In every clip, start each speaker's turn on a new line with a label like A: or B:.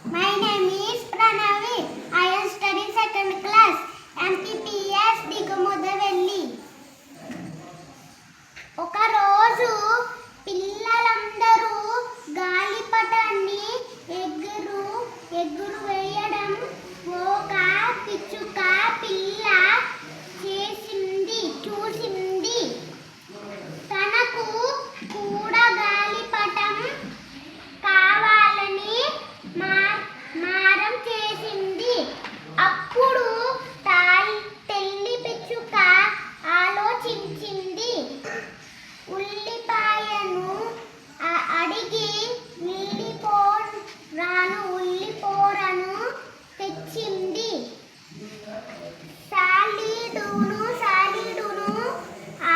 A: My name is Pranavi. I am studying second class. MPPS దిగుముదవెల్లి. ఒక రోజు పిల్లలందరూ గాలిపటాన్ని ఎగురు వేయడం ఒక పిచ్చుక పిల్ల చూసింది. తనకు కూడా గాలిపటం కావాలని మారం చేసింది. అప్పుడు తెల్లి పిచ్చుక ఆలోచించింది. ఉల్లిపాయను అడిగి ఉల్లిపోరను తెచ్చింది. సాలీడును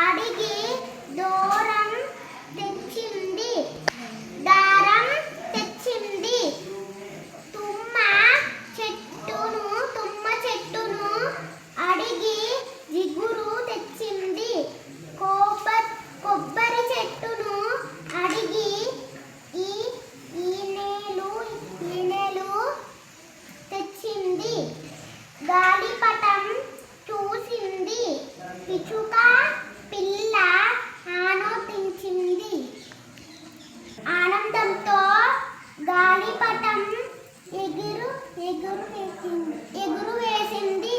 A: అడిగి దారం తెచ్చింది. తుమ్మ చెట్టును అడిగి జిగురు తెచ్చింది. కొబ్బరి చెట్టును అడిగి ఈనెలు తెచ్చింది. గాలిపటం చూసింది. పిచ్చుక పిల్ల ఆనందించింది. ఆనందంతో గాలిపటం ఎగురు వేసింది.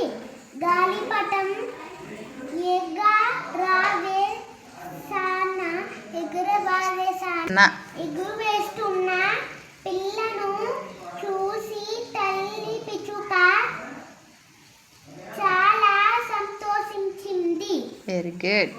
A: గాలిపటం ఎగురు వేస్తున్న పిల్లను చూసి తల్లి పిచ్చుక చాలా సంతోషించింది.
B: Very good.